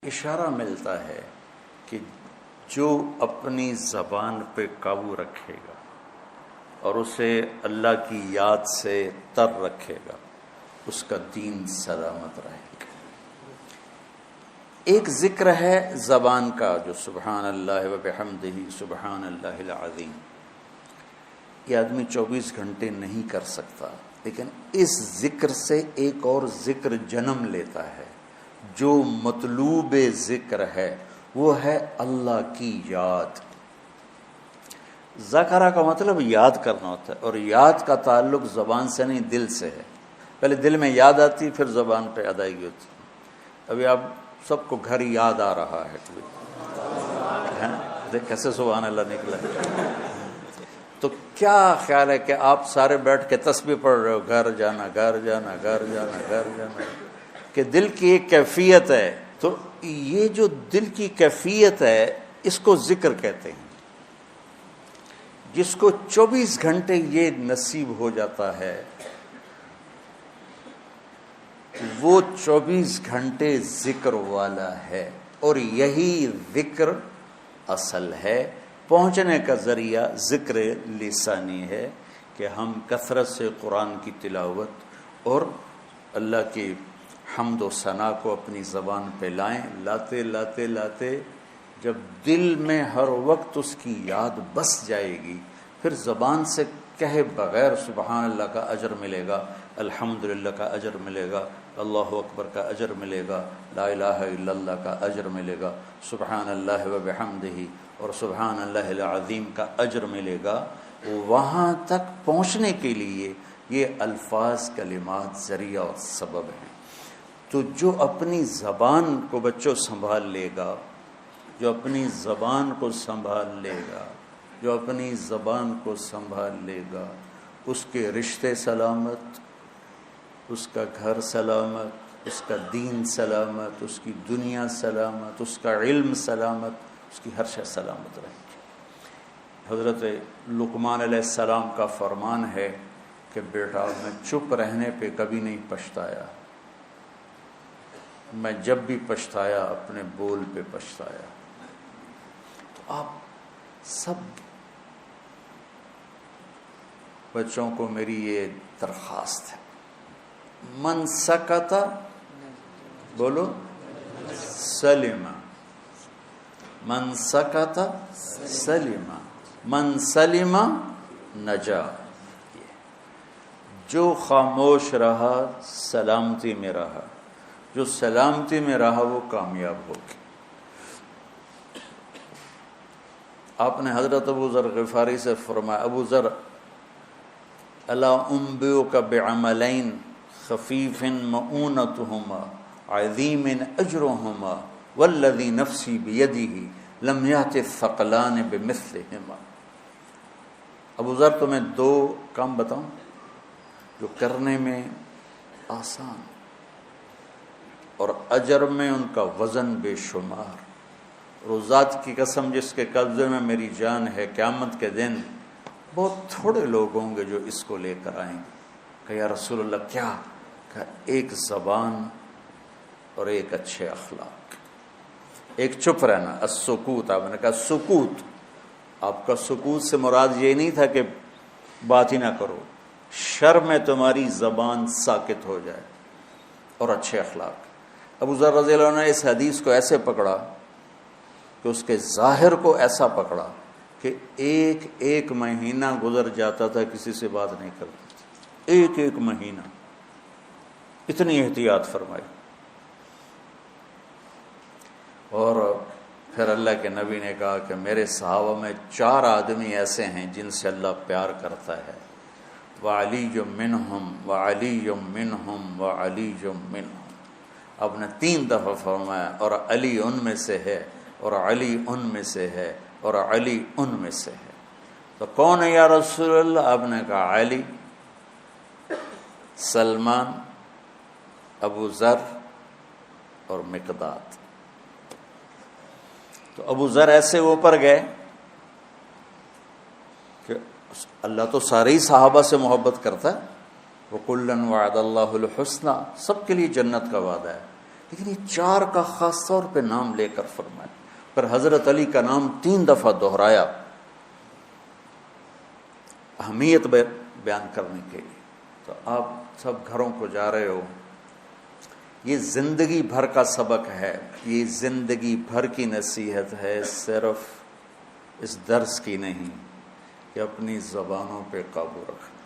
اشارہ ملتا ہے کہ جو اپنی زبان پہ قابو رکھے گا اور اسے اللہ کی یاد سے تر رکھے گا اس کا دین سلامت رہے گا۔ ایک ذکر ہے زبان کا جو سبحان اللہ و بحمدہ سبحان اللہ العظیم، یہ آدمی 24 گھنٹے نہیں کر سکتا، لیکن اس ذکر سے ایک اور ذکر جنم لیتا ہے۔ جو مطلوب ذکر ہے وہ ہے اللہ کی یاد۔ ذکرہ کا مطلب یاد کرنا ہوتا ہے، اور یاد کا تعلق زبان سے نہیں دل سے ہے۔ پہلے دل میں یاد آتی پھر زبان پہ ادائیگی ہوتی۔ ابھی آپ سب کو گھر یاد آ رہا ہے، دیکھ کیسے سبحان اللہ نکلا ہے۔ تو کیا خیال ہے کہ آپ سارے بیٹھ کے تسبیح پڑھ رہے ہو، گھر جانا گھر جانا گھر جانا گھر جانا، کہ دل کی ایک کیفیت ہے۔ تو یہ جو دل کی کیفیت ہے اس کو ذکر کہتے ہیں۔ جس کو 24 گھنٹے یہ نصیب ہو جاتا ہے وہ 24 گھنٹے ذکر والا ہے، اور یہی ذکر اصل ہے۔ پہنچنے کا ذریعہ ذکر لسانی ہے کہ ہم کثرت سے قرآن کی تلاوت اور اللہ کی حمد و ثنا کو اپنی زبان پہ لائیں۔ لاتے لاتے لاتے جب دل میں ہر وقت اس کی یاد بس جائے گی، پھر زبان سے کہے بغیر سبحان اللہ کا اجر ملے گا، الحمدللہ کا اجر ملے گا، اللہ اکبر کا اجر ملے گا، لا الہ الا اللہ کا اجر ملے گا، سبحان اللہ و بحمدہ اور سبحان اللہ العظیم کا اجر ملے گا۔ وہاں تک پہنچنے کے لیے یہ الفاظ کلمات ذریعہ اور سبب ہیں۔ تو جو اپنی زبان کو بچوں سنبھال لے گا، جو اپنی زبان کو سنبھال لے گا، جو اپنی زبان کو سنبھال لے گا، اس کے رشتے سلامت، اس کا گھر سلامت، اس کا دین سلامت، اس کی دنیا سلامت، اس کا علم سلامت، اس کی ہر شے سلامت رہے گی۔ حضرت لقمان علیہ السلام کا فرمان ہے کہ بیٹا میں چپ رہنے پہ کبھی نہیں پچھتایا، میں جب بھی پچھتایا اپنے بول پہ پچھتایا۔ تو آپ سب بچوں کو میری یہ درخواست ہے، من سکت بولو سلم، من سکت سلم، من سلم نجا۔ جو خاموش رہا سلامتی میں رہا، جو سلامتی میں رہا وہ کامیاب ہوگی۔ آپ نے حضرت ابو ذر غفاری سے فرمایا، ابو ذر الا انبئک بعملین خفیف مؤونتہما عظیم اجرہما والذی نفسی بیدہ لم یأت الثقلان بمثلہما۔ ابو ذر تمہیں 2 کام بتاؤں جو کرنے میں آسان اور اجر میں ان کا وزن بے شمار، روزات کی قسم جس کے قبضے میں میری جان ہے، قیامت کے دن بہت تھوڑے لوگ ہوں گے جو اس کو لے کر آئیں گے۔ کہ یا رسول اللہ کیا؟ کہ ایک زبان اور ایک اچھے اخلاق، ایک چپ رہنا، السکوت۔ آپ نے کہا سکوت، آپ کا سکوت سے مراد یہ نہیں تھا کہ بات ہی نہ کرو، شر میں تمہاری زبان ساکت ہو جائے، اور اچھے اخلاق۔ ابو ذر رضی اللہ عنہ نے اس حدیث کو ایسے پکڑا کہ اس کے ظاہر کو ایسا پکڑا کہ ایک مہینہ گزر جاتا تھا کسی سے بات نہیں کرتا تھا، ایک مہینہ، اتنی احتیاط فرمائی۔ اور پھر اللہ کے نبی نے کہا کہ میرے صحابہ میں 4 آدمی ایسے ہیں جن سے اللہ پیار کرتا ہے، وعلی منہم وعلی منہم وعلی منہم۔ آپ نے 3 دفعہ فرمایا، اور علی ان میں سے ہے، اور علی ان میں سے ہے، اور علی ان میں سے ہے۔ تو کون ہے یا رسول اللہ؟ آپ نے کہا علی، سلمان، ابو ذر اور مقداد۔ تو ابو ذر ایسے اوپر گئے کہ اللہ تو سارے ہی صحابہ سے محبت کرتا ہے، وَكُلًّا وَعَدَ اللَّهُ الْحُسْنَى، سب کے لیے جنت کا وعدہ ہے، لیکن یہ 4 کا خاص طور پہ نام لے کر فرمایا، پر حضرت علی کا نام 3 دفعہ دہرایا اہمیت بیان کرنے کے لیے۔ تو آپ سب گھروں کو جا رہے ہو، یہ زندگی بھر کا سبق ہے، یہ زندگی بھر کی نصیحت ہے، صرف اس درس کی نہیں، کہ اپنی زبانوں پہ قابو رکھنا۔